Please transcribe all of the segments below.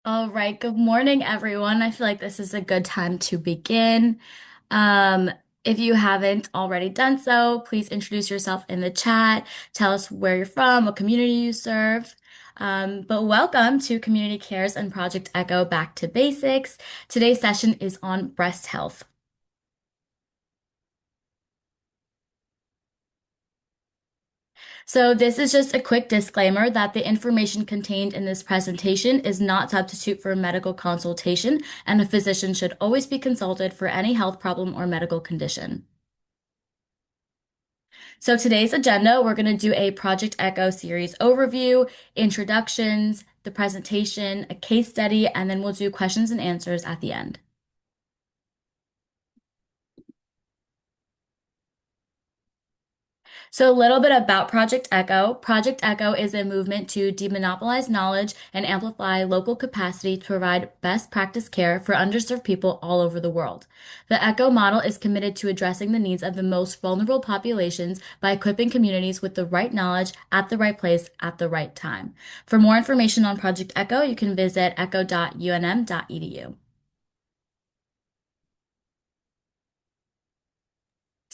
All right, good morning, everyone. I feel like this is a good time to begin. Um, if you haven't already done so, please introduce yourself in the chat. Tell us where you're from, what community you serve. But welcome to Community Cares and Project Echo Back to Basics. Today's session is on breast health. So this is just a quick disclaimer that the information contained in this presentation is not substitute for a medical consultation, and a physician should always be consulted for any health problem or medical condition. So today's agenda, we're going to do a Project Echo series overview, introductions, the presentation, a case study, and then we'll do questions and answers at the end. So, a little bit about Project Echo. Project Echo is a movement to demonopolize knowledge and amplify local capacity to provide best practice care for underserved people all over the world. The Echo model is committed to addressing the needs of the most vulnerable populations by equipping communities with the right knowledge at the right place at the right time. For more information on Project Echo, you can visit echo.unm.edu.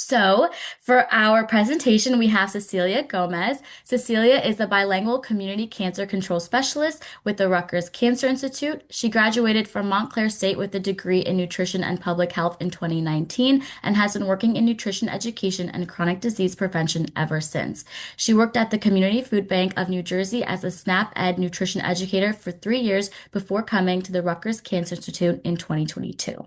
So, for our presentation, we have Cecilia Gomez. Cecilia is a bilingual community cancer control specialist with the Rutgers Cancer Institute. She graduated from Montclair State with a degree in nutrition and public health in 2019 and has been working in nutrition education and chronic disease prevention ever since. She worked at the Community Food Bank of New Jersey as a SNAP Ed nutrition educator for 3 years before coming to the Rutgers Cancer Institute in 2022.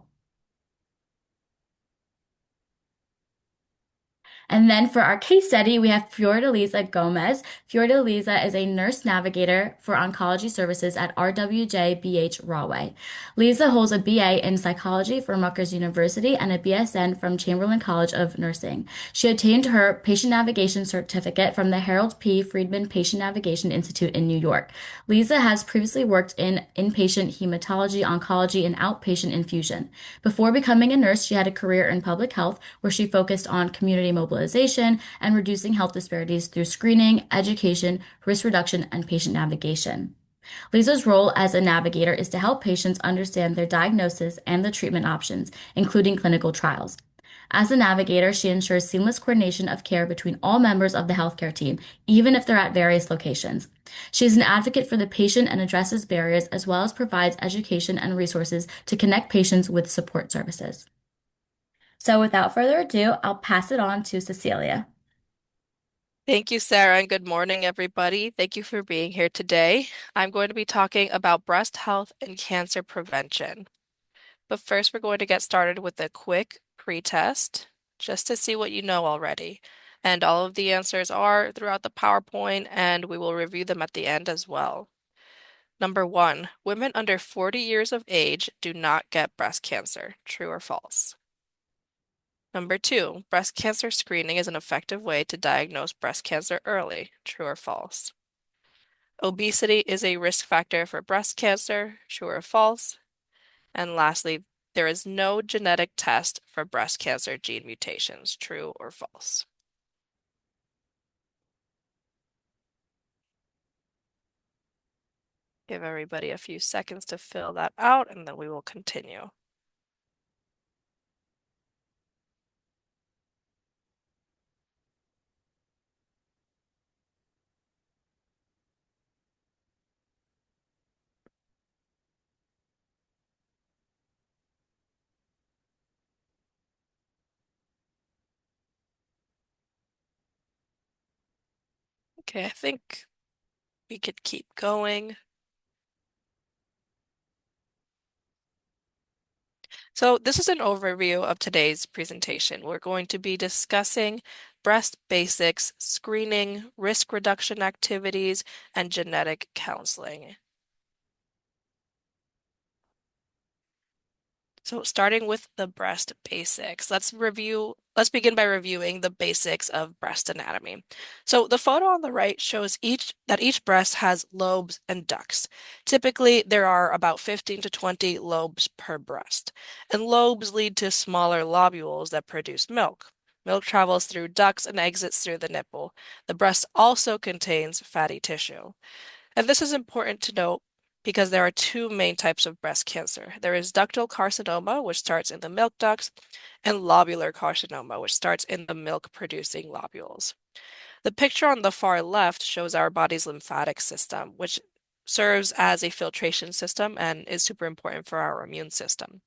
And then for our case study, we have Fiordalisa Gomez. Fiordalisa is a nurse navigator for oncology services at RWJBH Rahway. Lisa holds a BA in psychology from Rutgers University and a BSN from Chamberlain College of Nursing. She obtained her patient navigation certificate from the Harold P. Friedman Patient Navigation Institute in New York. Lisa has previously worked in inpatient hematology, oncology, and outpatient infusion. Before becoming a nurse, she had a career in public health where she focused on community mobilization and reducing health disparities through screening, education, risk reduction, and patient navigation. Lisa's role as a navigator is to help patients understand their diagnosis and the treatment options, including clinical trials. As a navigator, she ensures seamless coordination of care between all members of the healthcare team, even if they're at various locations. She is an advocate for the patient and addresses barriers as well as provides education and resources to connect patients with support services. So without further ado, I'll pass it on to Cecilia. Thank you, Sarah, and good morning, everybody. Thank you for being here today. I'm going to be talking about breast health and cancer prevention. But first, we're going to get started with a quick pre-test just to see what you know already. And all of the answers are throughout the PowerPoint, and we will review them at the end as well. Number one, women under 40 years of age do not get breast cancer. True or false? Number two, breast cancer screening is an effective way to diagnose breast cancer early. True or false? Obesity is a risk factor for breast cancer. True or false? And lastly, there is no genetic test for breast cancer gene mutations. True or false? Give everybody a few seconds to fill that out and then we will continue. Okay, I think we could keep going. So this is an overview of today's presentation. We're going to be discussing breast basics, screening, risk reduction activities, and genetic counseling. So starting with the breast basics, let's begin by reviewing the basics of breast anatomy. So the photo on the right shows each breast has lobes and ducts. Typically, there are about 15 to 20 lobes per breast, and lobes lead to smaller lobules that produce milk. Milk travels through ducts and exits through the nipple. The breast also contains fatty tissue. And this is important to note because there are two main types of breast cancer. There is ductal carcinoma, which starts in the milk ducts, and lobular carcinoma, which starts in the milk-producing lobules. The picture on the far left shows our body's lymphatic system, which serves as a filtration system and is super important for our immune system.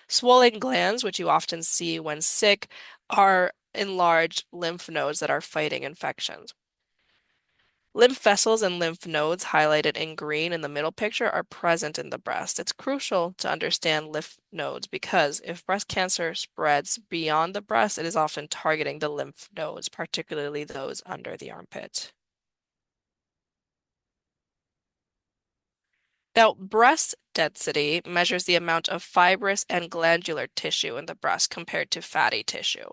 Swollen glands, which you often see when sick, are enlarged lymph nodes that are fighting infections. Lymph vessels and lymph nodes, highlighted in green in the middle picture, are present in the breast. It's crucial to understand lymph nodes because if breast cancer spreads beyond the breast, it is often targeting the lymph nodes, particularly those under the armpit. Now, breast density measures the amount of fibrous and glandular tissue in the breast compared to fatty tissue.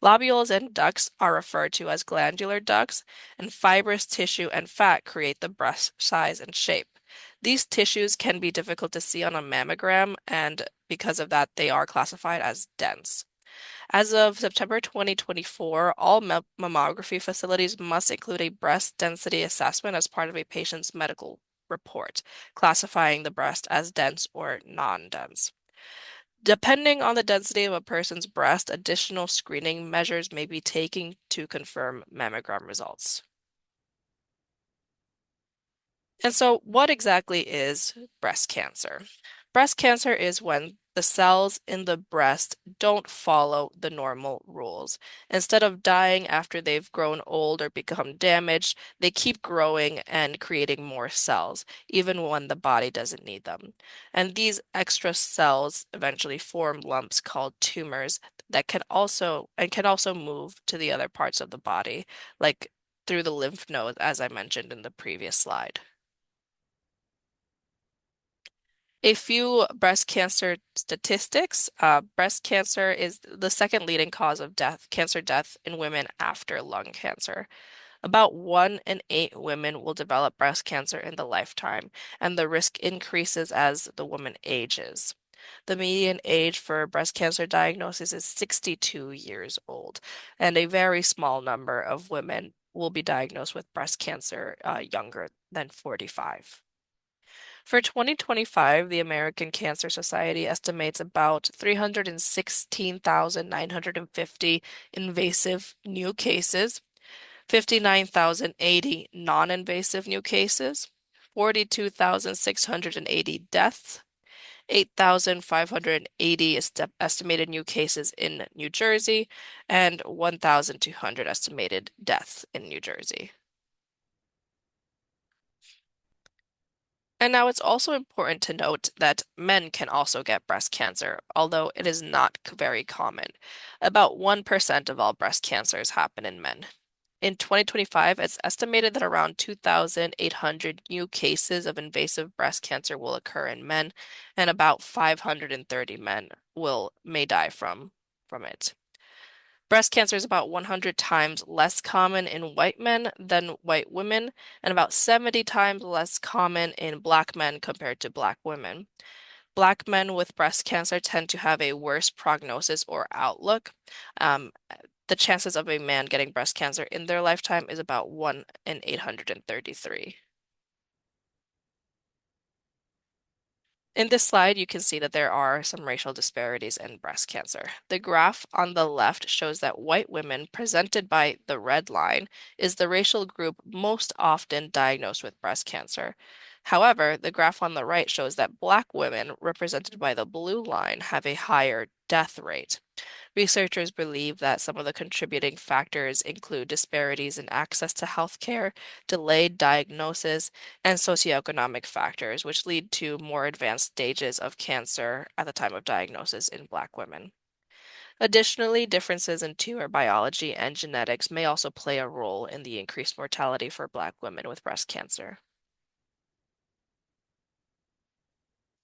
Lobules and ducts are referred to as glandular ducts, and fibrous tissue and fat create the breast size and shape. These tissues can be difficult to see on a mammogram, and because of that, they are classified as dense. As of September 2024, all mammography facilities must include a breast density assessment as part of a patient's medical report, classifying the breast as dense or non-dense. Depending on the density of a person's breast, additional screening measures may be taken to confirm mammogram results. And so, what exactly is breast cancer? Breast cancer is when the cells in the breast don't follow the normal rules. Instead of dying after they've grown old or become damaged, they keep growing and creating more cells, even when the body doesn't need them. And these extra cells eventually form lumps called tumors that can also move to the other parts of the body, like through the lymph nodes, as I mentioned in the previous slide. A few breast cancer statistics. Breast cancer is the second leading cause of cancer death in women after lung cancer. About 1 in 8 women will develop breast cancer in the lifetime, and the risk increases as the woman ages. The median age for breast cancer diagnosis is 62 years old, and a very small number of women will be diagnosed with breast cancer younger than 45. For 2025, the American Cancer Society estimates about 316,950 invasive new cases, 59,080 non-invasive new cases, 42,680 deaths, 8,580 estimated new cases in New Jersey, and 1,200 estimated deaths in New Jersey. And now it's also important to note that men can also get breast cancer, although it is not very common. About 1% of all breast cancers happen in men. In 2025, it's estimated that around 2,800 new cases of invasive breast cancer will occur in men, and about 530 men may die from it. Breast cancer is about 100 times less common in white men than white women, and about 70 times less common in black men compared to black women. Black men with breast cancer tend to have a worse prognosis or outlook. Um, the chances of a man getting breast cancer in their lifetime is about 1 in 833. In this slide, you can see that there are some racial disparities in breast cancer. The graph on the left shows that white women, presented by the red line, is the racial group most often diagnosed with breast cancer. However, the graph on the right shows that Black women, represented by the blue line, have a higher death rate. Researchers believe that some of the contributing factors include disparities in access to healthcare, delayed diagnosis, and socioeconomic factors, which lead to more advanced stages of cancer at the time of diagnosis in Black women. Additionally, differences in tumor biology and genetics may also play a role in the increased mortality for Black women with breast cancer.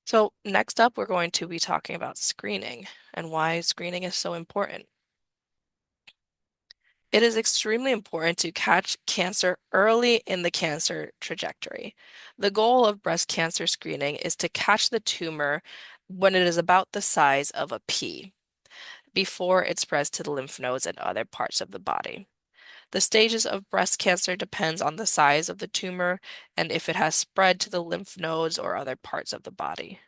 So, next up, we're going to be talking about screening and why screening is so important. It is extremely important to catch cancer early in the cancer trajectory. The goal of breast cancer screening is to catch the tumor when it is about the size of a pea before it spreads to the lymph nodes and other parts of the body. The stages of breast cancer depends on the size of the tumor and if it has spread to the lymph nodes or other parts of the body.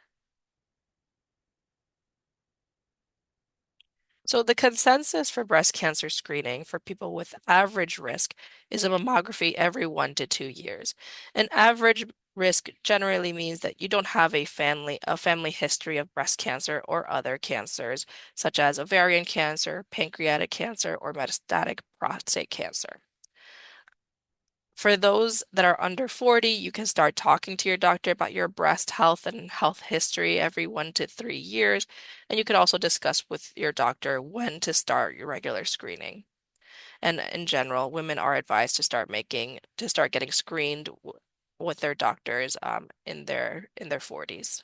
So the consensus for breast cancer screening for people with average risk is a mammography every 1 to 2 years. An average risk generally means that you don't have a family history of breast cancer or other cancers, such as ovarian cancer, pancreatic cancer, or metastatic prostate cancer. For those that are under 40, you can start talking to your doctor about your breast health and health history every 1 to 3 years. And you could also discuss with your doctor when to start your regular screening. And in general, women are advised to start getting screened with their doctors in their 40s.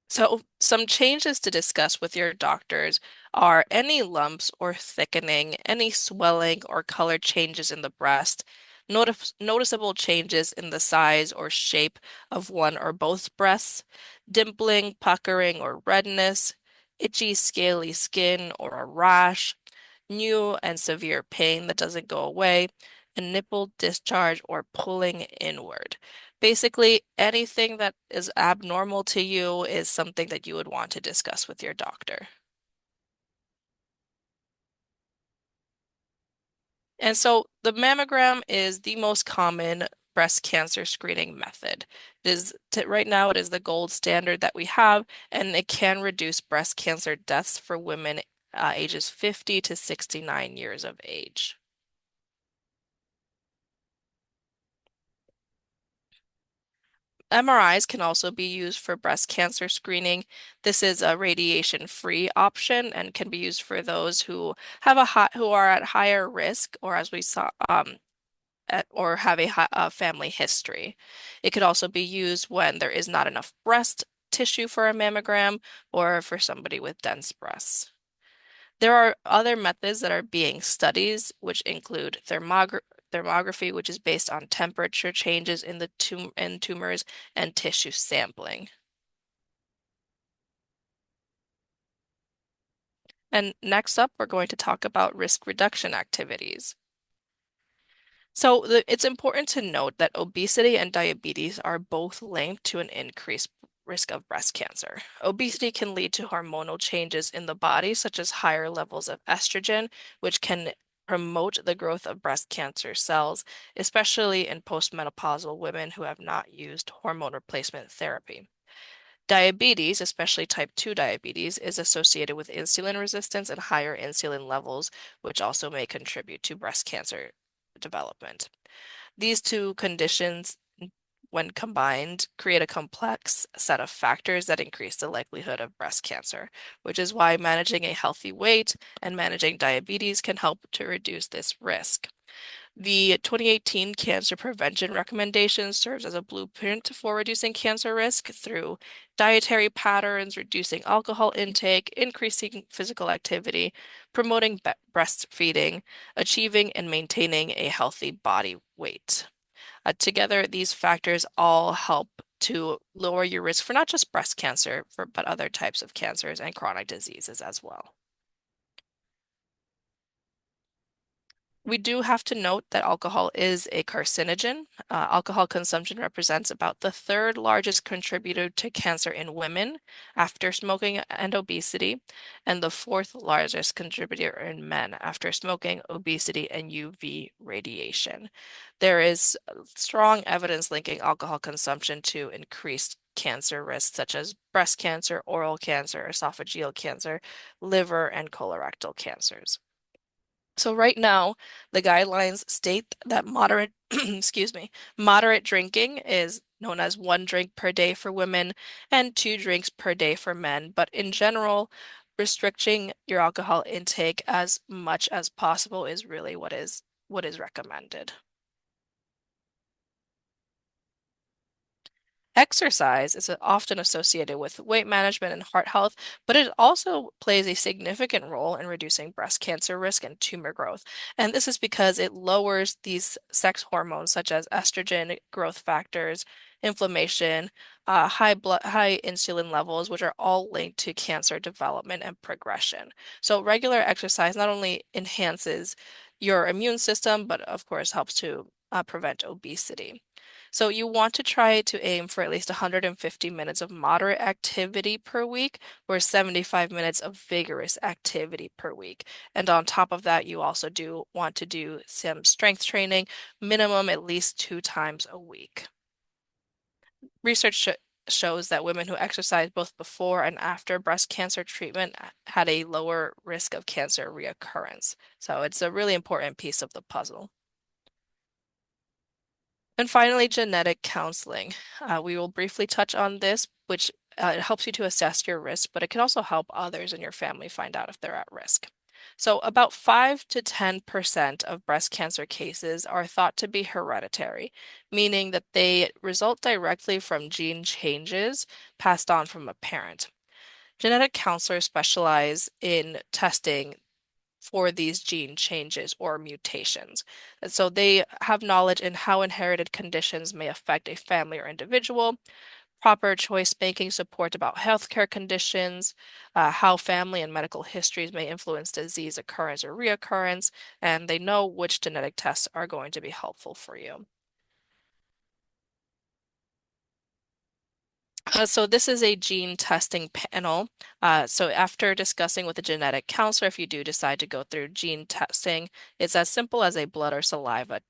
So, some changes to discuss with your doctors are any lumps or thickening, any swelling or color changes in the breast, noticeable changes in the size or shape of one or both breasts, dimpling, puckering, or redness, itchy, scaly skin or a rash, new and severe pain that doesn't go away, and nipple discharge or pulling inward. Basically, anything that is abnormal to you is something that you would want to discuss with your doctor. And so the mammogram is the most common breast cancer screening method. Right now, it is the gold standard that we have, and it can reduce breast cancer deaths for women ages 50 to 69 years of age. MRIs can also be used for breast cancer screening. This is a radiation-free option and can be used for those who are at higher risk, or as we saw, or have a family history. It could also be used when there is not enough breast tissue for a mammogram or for somebody with dense breasts. There are other methods that are being studied, which include thermography, which is based on temperature changes in the tumors, and tissue sampling. And next up, we're going to talk about risk reduction activities. It's important to note that obesity and diabetes are both linked to an increased risk of breast cancer. Obesity can lead to hormonal changes in the body, such as higher levels of estrogen, which can promote the growth of breast cancer cells, especially in postmenopausal women who have not used hormone replacement therapy. Diabetes, especially type 2 diabetes, is associated with insulin resistance and higher insulin levels, which also may contribute to breast cancer development. These two conditions, when combined, create a complex set of factors that increase the likelihood of breast cancer, which is why managing a healthy weight and managing diabetes can help to reduce this risk. The 2018 Cancer Prevention Recommendation serves as a blueprint for reducing cancer risk through dietary patterns, reducing alcohol intake, increasing physical activity, promoting breastfeeding, achieving and maintaining a healthy body weight. Together, these factors all help to lower your risk for not just breast cancer, but other types of cancers and chronic diseases as well. We do have to note that alcohol is a carcinogen. Alcohol consumption represents about the third largest contributor to cancer in women after smoking and obesity, and the fourth largest contributor in men after smoking, obesity, and UV radiation. There is strong evidence linking alcohol consumption to increased cancer risks such as breast cancer, oral cancer, esophageal cancer, liver, and colorectal cancers. So right now, the guidelines state that excuse me, moderate drinking is known as 1 drink per day for women and 2 drinks per day for men. But in general, restricting your alcohol intake as much as possible is really what is recommended. Exercise is often associated with weight management and heart health, but it also plays a significant role in reducing breast cancer risk and tumor growth. And this is because it lowers these sex hormones such as estrogen, growth factors, inflammation, high insulin levels, which are all linked to cancer development and progression. So regular exercise not only enhances your immune system, but of course helps to prevent obesity. So you want to try to aim for at least 150 minutes of moderate activity per week or 75 minutes of vigorous activity per week. And on top of that, you also do want to do some strength training, minimum at least 2 times a week. Research shows that women who exercise both before and after breast cancer treatment had a lower risk of cancer reoccurrence. So it's a really important piece of the puzzle. And finally, genetic counseling. We will briefly touch on this, which it helps you to assess your risk, but it can also help others in your family find out if they're at risk. So, about 5 to 10% of breast cancer cases are thought to be hereditary, meaning that they result directly from gene changes passed on from a parent. Genetic counselors specialize in testing for these gene changes or mutations. And so they have knowledge in how inherited conditions may affect a family or individual, proper choice making support about healthcare conditions, how family and medical histories may influence disease occurrence or reoccurrence, and they know which genetic tests are going to be helpful for you. So this is a gene testing panel. So after discussing with a genetic counselor, if you do decide to go through gene testing, it's as simple as a blood or saliva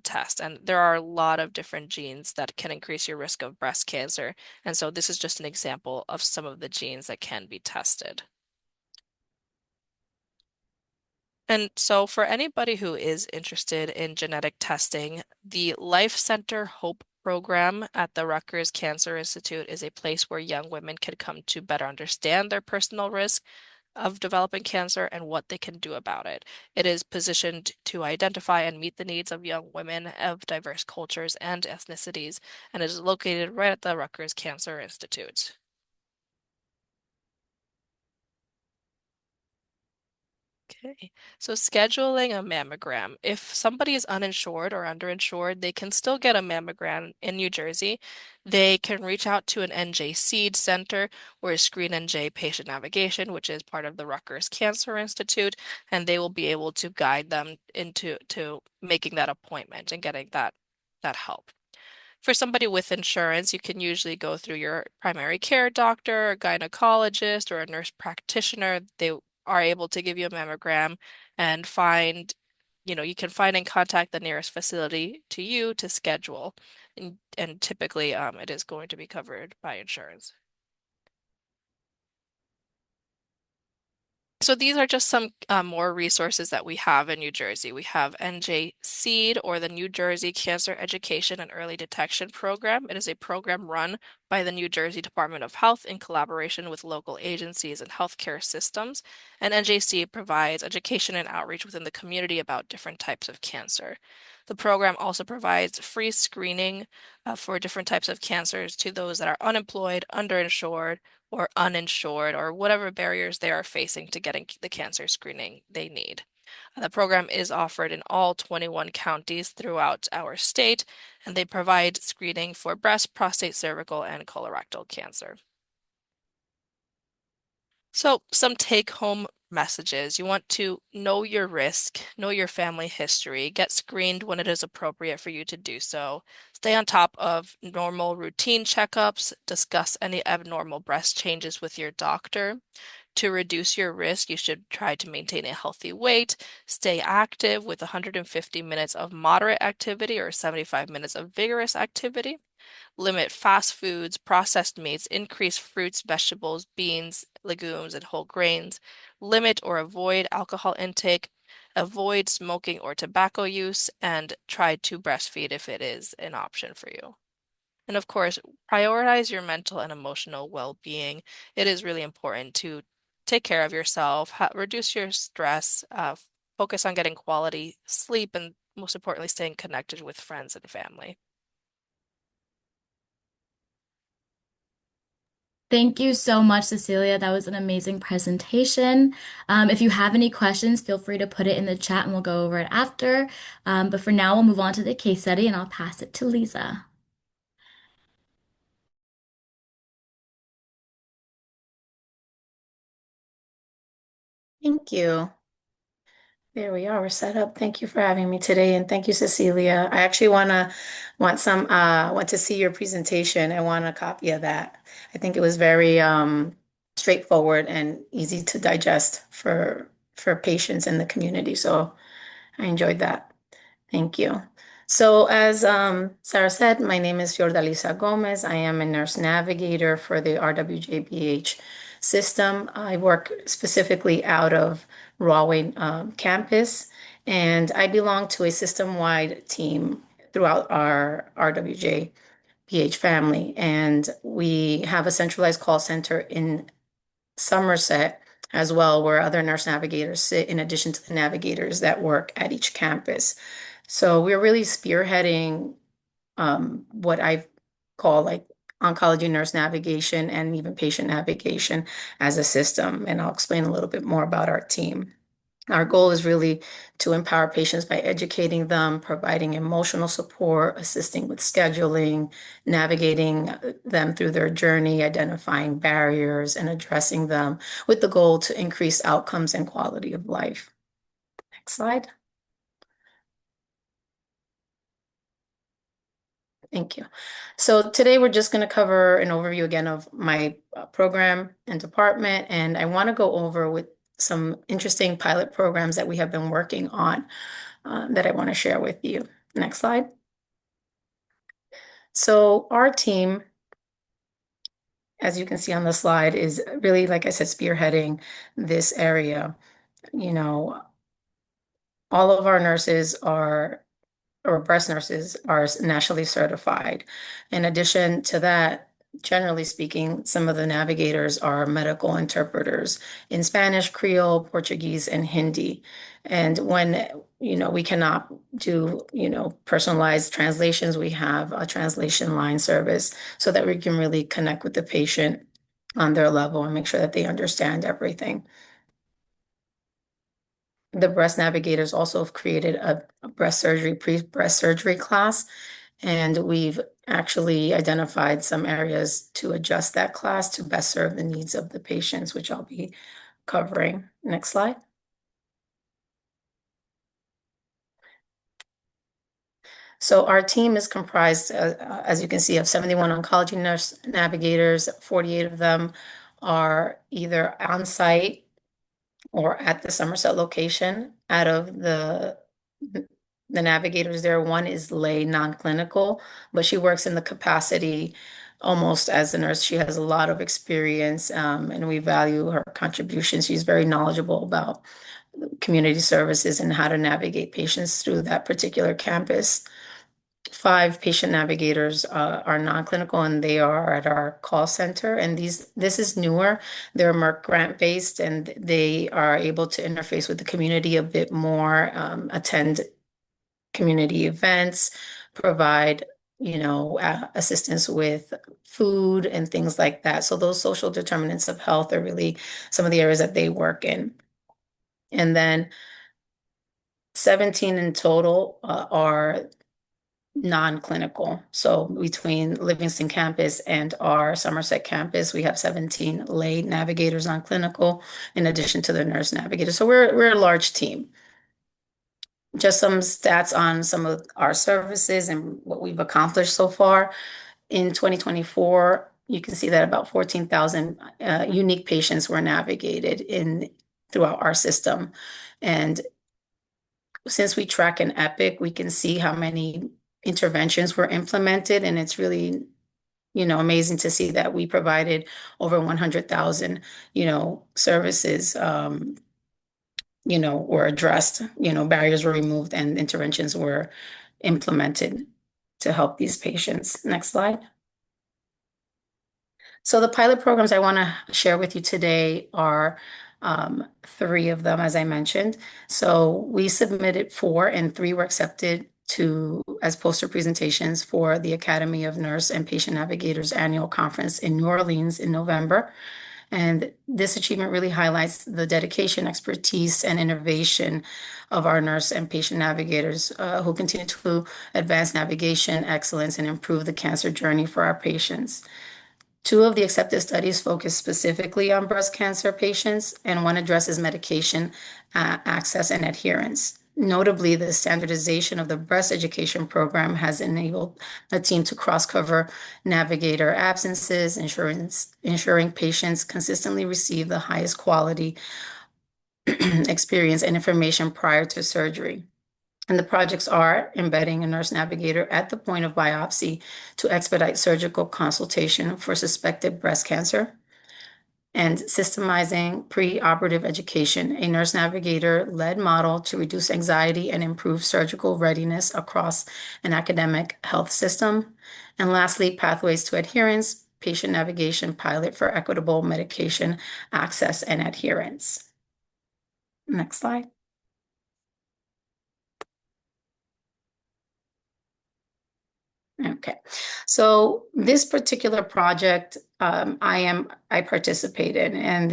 test. And there are a lot of different genes that can increase your risk of breast cancer. And so this is just an example of some of the genes that can be tested. And so, for anybody who is interested in genetic testing, the Life Center Hope program at the Rutgers Cancer Institute is a place where young women can come to better understand their personal risk of developing cancer and what they can do about it. It is positioned to identify and meet the needs of young women of diverse cultures and ethnicities, and is located right at the Rutgers Cancer Institute. Okay, so scheduling a mammogram. If somebody is uninsured or underinsured, they can still get a mammogram in New Jersey. They can reach out to an NJ Seed Center or Screen NJ Patient Navigation, which is part of the Rutgers Cancer Institute, and they will be able to guide them into making that appointment and getting that help. For somebody with insurance, you can usually go through your primary care doctor, a gynecologist, or a nurse practitioner. They are able to give you a mammogram and you can find and contact the nearest facility to you to schedule. And typically, it is going to be covered by insurance. So these are just some more resources that we have in New Jersey. We have NJ Seed, or the New Jersey Cancer Education and Early Detection Program. It is a program run by the New Jersey Department of Health in collaboration with local agencies and healthcare systems. And NJC provides education and outreach within the community about different types of cancer. The program also provides free screening for different types of cancers to those that are unemployed, underinsured, or uninsured, or whatever barriers they are facing to getting the cancer screening they need. The program is offered in all 21 counties throughout our state, and they provide screening for breast, prostate, cervical, and colorectal cancer. So, some take home messages. You want to know your risk, know your family history, get screened when it is appropriate for you to do so, stay on top of normal routine checkups, discuss any abnormal breast changes with your doctor. To reduce your risk, you should try to maintain a healthy weight, stay active with 150 minutes of moderate activity or 75 minutes of vigorous activity. Limit fast foods, processed meats, increase fruits, vegetables, beans, legumes, and whole grains. Limit or avoid alcohol intake. Avoid smoking or tobacco use, and try to breastfeed if it is an option for you. And of course, prioritize your mental and emotional well-being. It is really important to take care of yourself, reduce your stress, focus on getting quality sleep, and most importantly, staying connected with friends and family. Thank you so much, Cecilia. That was an amazing presentation. If you have any questions, feel free to put it in the chat and we'll go over it after. But for now, we'll move on to the case study and I'll pass it to Lisa. Thank you. There we are. We're set up. Thank you for having me today, and thank you, Cecilia. I actually want to see your presentation. I want a copy of that. I think it was very straightforward and easy to digest for patients in the community. So I enjoyed that. Thank you. So, as Sarah said, my name is Fiordalisa Gomez. I am a nurse navigator for the RWJBH system. I work specifically out of Rahway campus, and I belong to a system-wide team throughout our RWJBH family. And we have a centralized call center in Somerset as well, where other nurse navigators sit in addition to the navigators that work at each campus. So we're really spearheading what I call like oncology nurse navigation and even patient navigation as a system. And I'll explain a little bit more about our team. Our goal is really to empower patients by educating them, providing emotional support, assisting with scheduling, navigating them through their journey, identifying barriers, and addressing them with the goal to increase outcomes and quality of life. Next slide. Thank you. So today we're just going to cover an overview again of my program and department, and I want to go over with some interesting pilot programs that we have been working on that I want to share with you. Next slide. So our team, as you can see on the slide, is really, like I said, spearheading this area. You know, all of our nurses are or breast nurses are nationally certified. In addition to that, generally speaking, some of the navigators are medical interpreters in Spanish, Creole, Portuguese, and Hindi. And when, we cannot do, personalized translations, we have a translation line service so that we can really connect with the patient on their level and make sure that they understand everything. The breast navigators also have created a breast surgery, pre-breast surgery class, and we've actually identified some areas to adjust that class to best serve the needs of the patients, which I'll be covering. Next slide. So our team is comprised, as you can see, of 71 oncology nurse navigators. 48 of them are either on site or at the Somerset location. Out of the navigators there, one is lay non-clinical, but she works in the capacity almost as a nurse. She has a lot of experience, and we value her contribution. She's very knowledgeable about community services and how to navigate patients through that particular campus. 5 patient navigators are non-clinical, and they are at our call center. And this is newer. They're Merck grant based, and they are able to interface with the community a bit more, attend community events, provide, assistance with food and things like that. So those social determinants of health are really some of the areas that they work in. And then 17 in total are non-clinical. So between Livingston campus and our Somerset campus, we have 17 lay navigators on clinical in addition to the nurse navigators. So we're a large team. Just some stats on some of our services and what we've accomplished so far. In 2024, you can see that about 14,000 unique patients were navigated throughout our system. And since we track an Epic, we can see how many interventions were implemented, and it's really, amazing to see that we provided over 100,000, services, were addressed, barriers were removed and interventions were implemented to help these patients. Next slide. So the pilot programs I want to share with you today are 3 of them, as I mentioned. So we submitted 4 and 3 were accepted as poster presentations for the Academy of Nurse and Patient Navigators Annual Conference in New Orleans in November. And this achievement really highlights the dedication, expertise, and innovation of our nurse and patient navigators who continue to advance navigation excellence and improve the cancer journey for our patients. Two of the accepted studies focus specifically on breast cancer patients, and one addresses medication access and adherence. Notably, the standardization of the breast education program has enabled a team to cross-cover navigator absences, ensuring patients consistently receive the highest quality experience and information prior to surgery. And the projects are embedding a nurse navigator at the point of biopsy to expedite surgical consultation for suspected breast cancer, and systemizing preoperative education, a nurse navigator-led model to reduce anxiety and improve surgical readiness across an academic health system. And lastly, pathways to adherence, patient navigation pilot for equitable medication access and adherence. Next slide. Okay, so this particular project I participate in, and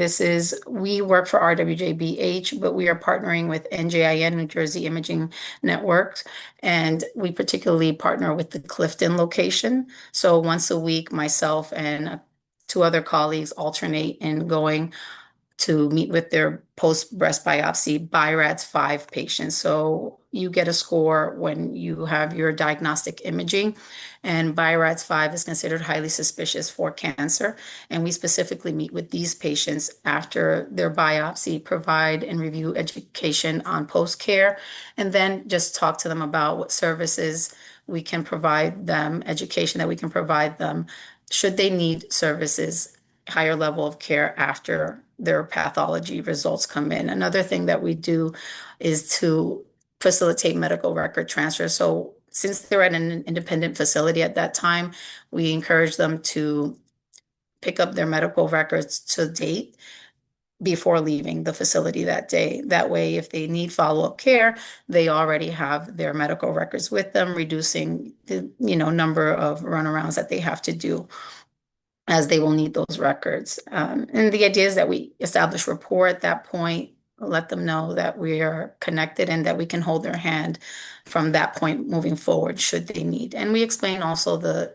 we work for RWJBH, but we are partnering with NJIN, New Jersey Imaging Network, and we particularly partner with the Clifton location. So once a week, myself and two other colleagues alternate in going to meet with their post-breast biopsy BI-RADS5 patients. So you get a score when you have your diagnostic imaging, and BI-RADS5 is considered highly suspicious for cancer. And we specifically meet with these patients after their biopsy, provide and review education on post-care, and then just talk to them about what services we can provide them, education that we can provide them, should they need services, higher level of care after their pathology results come in. Another thing that we do is to facilitate medical record transfer. So since they're at an independent facility at that time, we encourage them to pick up their medical records to date before leaving the facility that day. That way, if they need follow-up care, they already have their medical records with them, reducing the number of runarounds that they have to do, as they will need those records. And the idea is that we establish rapport at that point, let them know that we are connected and that we can hold their hand from that point moving forward should they need. And we explain also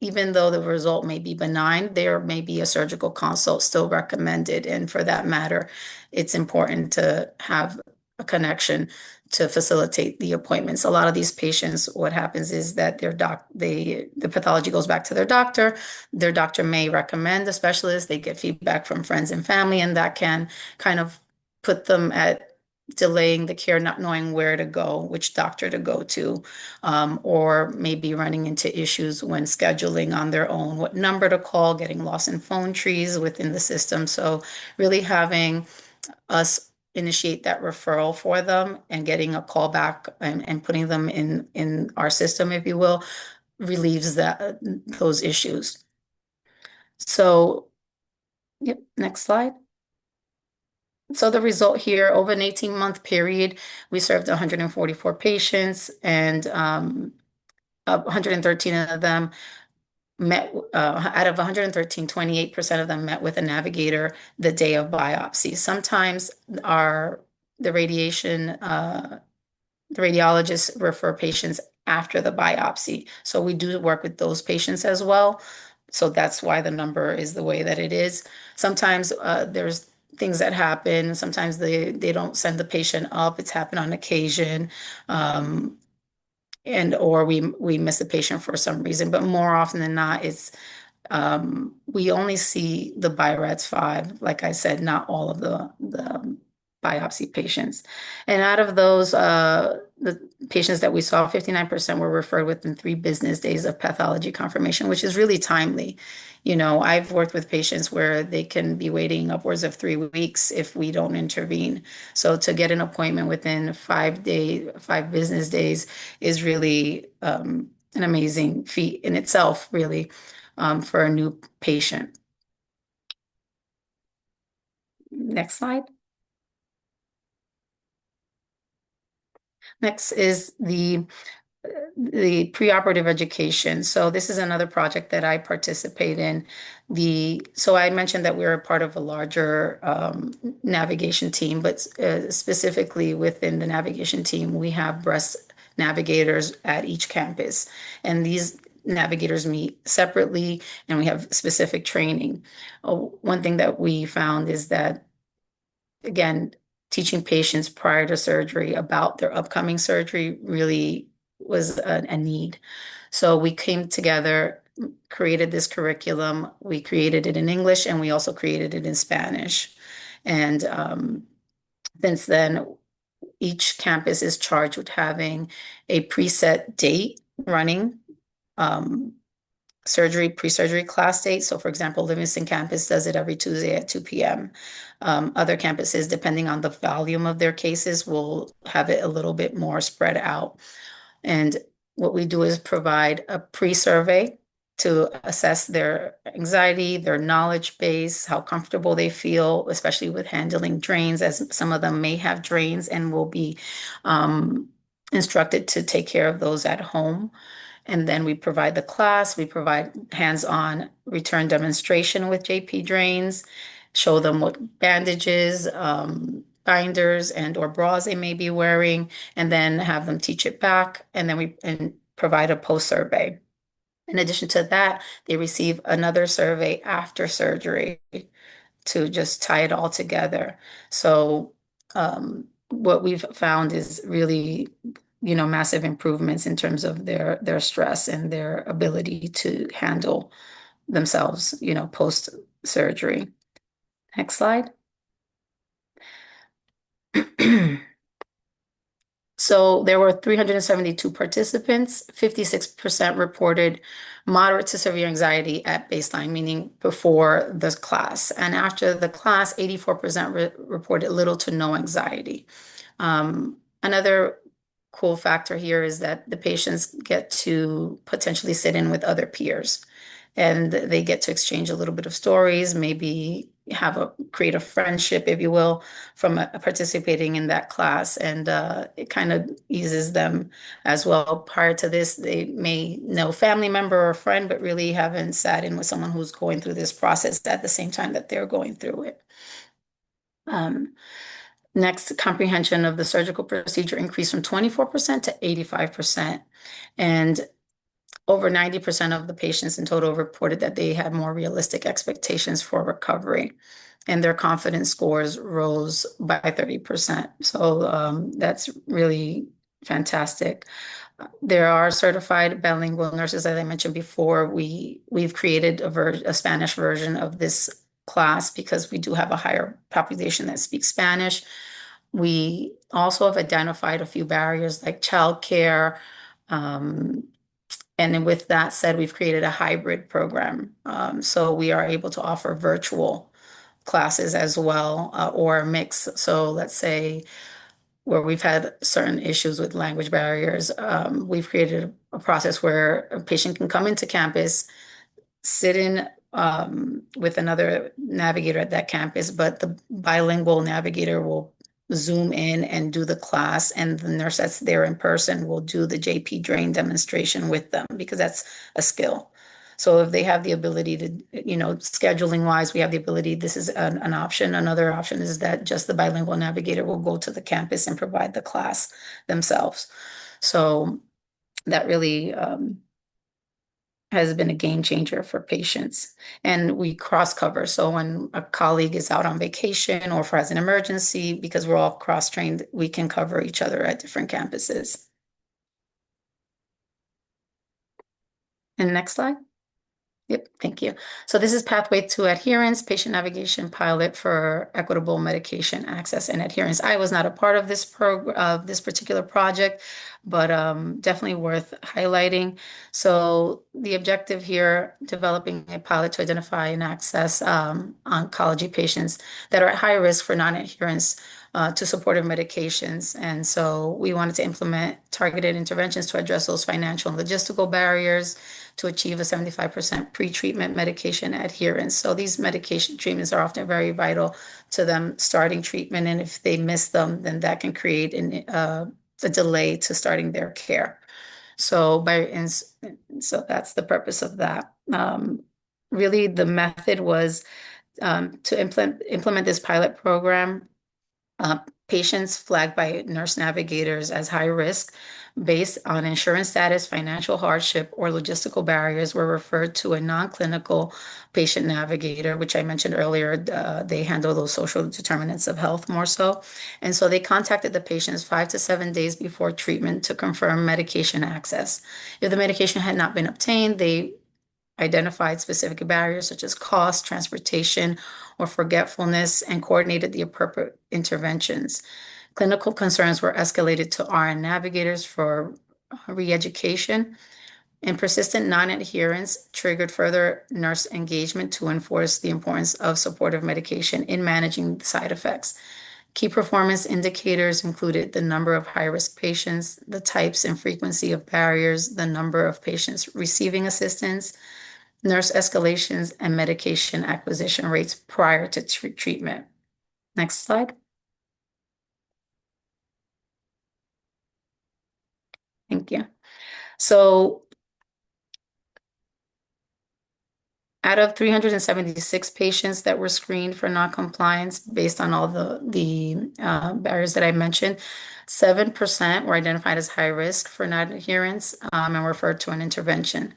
even though the result may be benign, there may be a surgical consult still recommended. And for that matter, it's important to have a connection to facilitate the appointments. A lot of these patients, what happens is that the pathology goes back to their doctor. Their doctor may recommend a specialist. They get feedback from friends and family, and that can kind of put them at delaying the care, not knowing where to go, which doctor to go to, or maybe running into issues when scheduling on their own, what number to call, getting lost in phone trees within the system. So really having us initiate that referral for them and getting a call back and putting them in our system, if you will, relieves those issues. So, yep, next slide. So the result here, over an 18-month period, we served 144 patients, and 113 of them met, out of 113, 28% of them met with a navigator the day of biopsy. Sometimes the radiologists refer patients after the biopsy. So we do work with those patients as well. So that's why the number is the way that it is. Sometimes there's things that happen. Sometimes they don't send the patient up. It's happened on occasion. Or we miss a patient for some reason. But more often than not, we only see the BI-RADS5, like I said, not all of the biopsy patients. And out of those, the patients that we saw, 59% were referred within 3 business days of pathology confirmation, which is really timely. I've worked with patients where they can be waiting upwards of 3 weeks if we don't intervene. So to get an appointment within 5 business days is really an amazing feat in itself, really, for a new patient. Next slide. Next is the preoperative education. So this is another project that I participate in. So I mentioned that we're a part of a larger navigation team, but specifically within the navigation team, we have breast navigators at each campus. And these navigators meet separately and we have specific training. One thing that we found is that, again, teaching patients prior to surgery about their upcoming surgery really was a need. So we came together, created this curriculum. We created it in English and we also created it in Spanish. And since then, each campus is charged with having a preset date running. Pre-surgery class date. So for example, Livingston campus does it every Tuesday at 2 p.m. Other campuses, depending on the volume of their cases, will have it a little bit more spread out. And what we do is provide a pre-survey to assess their anxiety, their knowledge base, how comfortable they feel, especially with handling drains, as some of them may have drains and will be instructed to take care of those at home. And then we provide the class, we provide hands-on return demonstration with JP drains, show them what bandages, binders and or bras they may be wearing, and then have them teach it back. And then we provide a post survey. In addition to that, they receive another survey after surgery to just tie it all together. So what we've found is really, massive improvements in terms of their stress and their ability to handle themselves, post surgery. Next slide. So there were 372 participants, 56% reported moderate to severe anxiety at baseline, meaning before the class. And after the class, 84% reported little to no anxiety. Another cool factor here is that the patients get to potentially sit in with other peers and they get to exchange a little bit of stories, maybe create a friendship, if you will, from participating in that class. And it kind of eases them as well. Prior to this, they may know family member or friend, but really haven't sat in with someone who's going through this process at the same time that they're going through it. Next, comprehension of the surgical procedure increased from 24% to 85%. And over 90% of the patients in total reported that they had more realistic expectations for recovery, and their confidence scores rose by 30%. So that's really fantastic. There are certified bilingual nurses, as I mentioned before. We've created a Spanish version of this class because we do have a higher population that speaks Spanish. We also have identified a few barriers like childcare. And then with that said, we've created a hybrid program. So we are able to offer virtual classes as well, or a mix. So let's say where we've had certain issues with language barriers, we've created a process where a patient can come into campus, sit in with another navigator at that campus, but the bilingual navigator will Zoom in and do the class, and the nurse that's there in person will do the JP drain demonstration with them because that's a skill. So if they have the ability to, scheduling wise, we have the ability, this is an option. Another option is that just the bilingual navigator will go to the campus and provide the class themselves. So that really has been a game changer for patients. And we cross cover. So when a colleague is out on vacation or has an emergency, because we're all cross trained, we can cover each other at different campuses. And next slide. Yep, thank you. So this is Pathway to Adherence, Patient Navigation Pilot for Equitable Medication Access and Adherence. I was not a part of this particular project, but definitely worth highlighting. So the objective here, developing a pilot to identify and access oncology patients that are at high risk for non-adherence to supportive medications. And so we wanted to implement targeted interventions to address those financial and logistical barriers to achieve a 75% pre-treatment medication adherence. So these medication treatments are often very vital to them starting treatment. And if they miss them, then that can create a delay to starting their care. So so that's the purpose of that. Really, the method was to implement this pilot program. Uh, Patients flagged by nurse navigators as high risk based on insurance status, financial hardship, or logistical barriers were referred to a non-clinical patient navigator, which I mentioned earlier. They handle those social determinants of health more so. And so they contacted the patients 5 to 7 days before treatment to confirm medication access. If the medication had not been obtained, they identified specific barriers such as cost, transportation, or forgetfulness, and coordinated the appropriate interventions. Clinical concerns were escalated to RN navigators for re-education, and persistent non-adherence triggered further nurse engagement to enforce the importance of supportive medication in managing side effects. Key performance indicators included the number of high-risk patients, the types and frequency of barriers, the number of patients receiving assistance, nurse escalations, and medication acquisition rates prior to treatment. Next slide. Thank you. So out of 376 patients that were screened for noncompliance based on all the barriers that I mentioned, 7% were identified as high risk for non-adherence and referred to an intervention.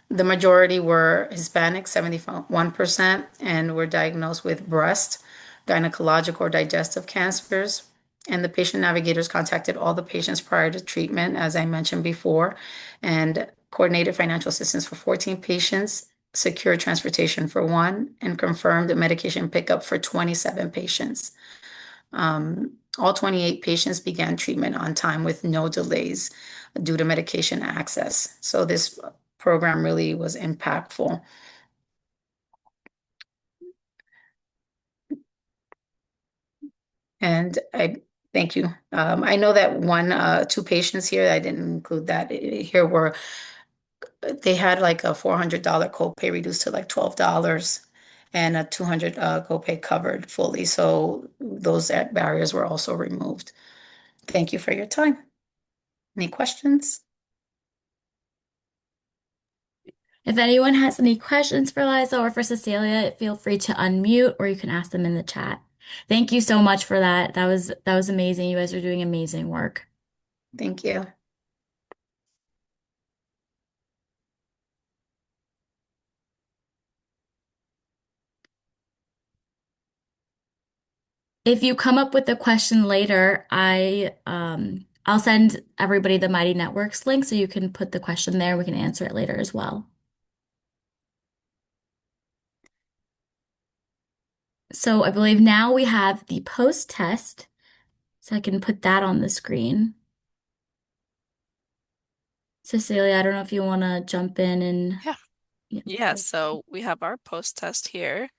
The majority were Hispanic, 71%, and were diagnosed with breast, gynecologic, or digestive cancers. And the patient navigators contacted all the patients prior to treatment, as I mentioned before, and coordinated financial assistance for 14 patients, secured transportation for one, and confirmed medication pickup for 27 patients. All 28 patients began treatment on time with no delays due to medication access. So this program really was impactful. And I thank you. I know that two patients here, I didn't include that here, were they had like a $400 copay reduced to like $12 and a 200 copay covered fully. So those barriers were also removed. Thank you for your time. Any questions? If anyone has any questions for Liza or for Cecilia, feel free to unmute or you can ask them in the chat. Thank you so much for that. That was amazing. You guys are doing amazing work. Thank you. If you come up with a question later, I'll send everybody the Mighty Networks link so you can put the question there. We can answer it later as well. So I believe now we have the post test. So I can put that on the screen. Cecilia, I don't know if you want to jump in and Yeah, so we have our post test here.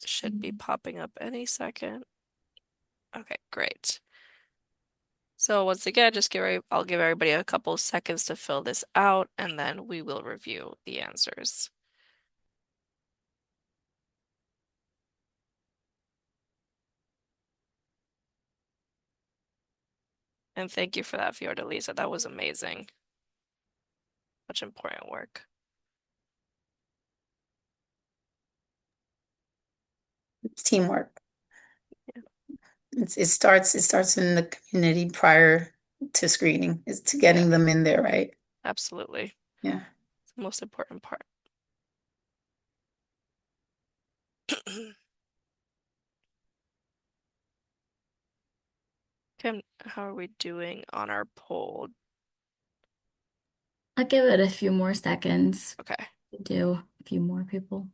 Should be popping up any second. Okay, great. So once again, I'll give everybody a couple seconds to fill this out, and then we will review the answers. And thank you for that, Fiordalisa. That was amazing. Much important work. It's teamwork. It starts in the community prior to screening, is to getting them in there, right? Absolutely. Yeah. It's the most important part. Okay, how are we doing on our poll? I'll give it a few more seconds. Okay. Do a few more people.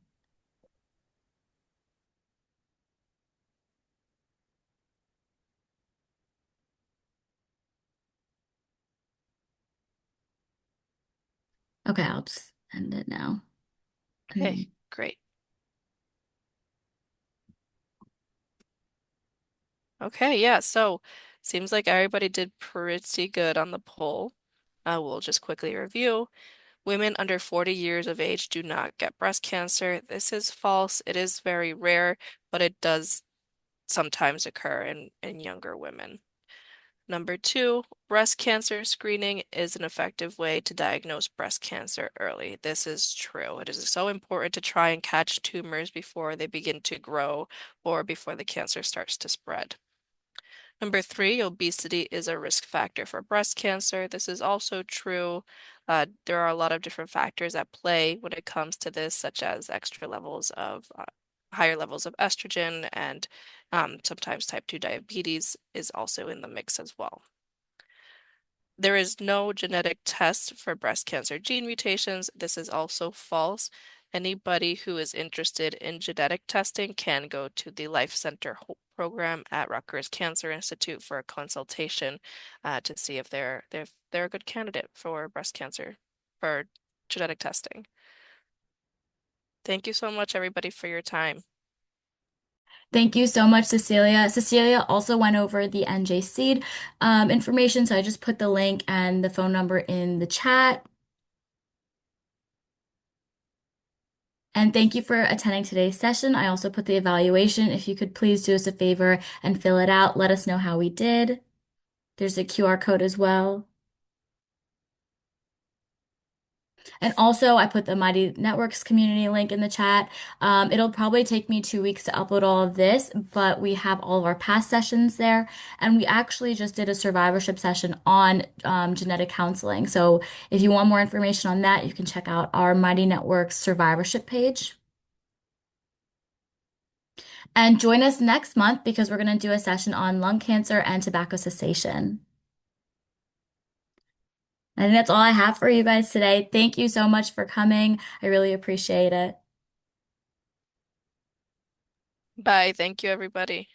Okay, I'll just end it now. Okay, great. Okay, yeah, so seems like everybody did pretty good on the poll. We'll just quickly review. Women under 40 years of age do not get breast cancer. This is false. It is very rare, but it does sometimes occur in younger women. Number two, breast cancer screening is an effective way to diagnose breast cancer early. This is true. It is so important to try and catch tumors before they begin to grow or before the cancer starts to spread. Number three, obesity is a risk factor for breast cancer. This is also true. There are a lot of different factors at play when it comes to this, such as higher levels of estrogen, and sometimes type 2 diabetes is also in the mix as well. There is no genetic test for breast cancer gene mutations. This is also false. Anybody who is interested in genetic testing can go to the Life Center program at Rutgers Cancer Institute for a consultation to see if they're a good candidate for breast cancer for genetic testing. Thank you so much, everybody, for your time. Thank you so much, Cecilia. Cecilia also went over the NJ Seed information, so I just put the link and the phone number in the chat. And thank you for attending today's session. I also put the evaluation. If you could please do us a favor and fill it out, let us know how we did. There's a QR code as well. And also, I put the Mighty Networks community link in the chat. It'll probably take me 2 weeks to upload all of this, but we have all of our past sessions there. And we actually just did a survivorship session on genetic counseling. So if you want more information on that, you can check out our Mighty Networks survivorship page. And join us next month because we're going to do a session on lung cancer and tobacco cessation. I think that's all I have for you guys today. Thank you so much for coming. I really appreciate it. Bye. Thank you, everybody.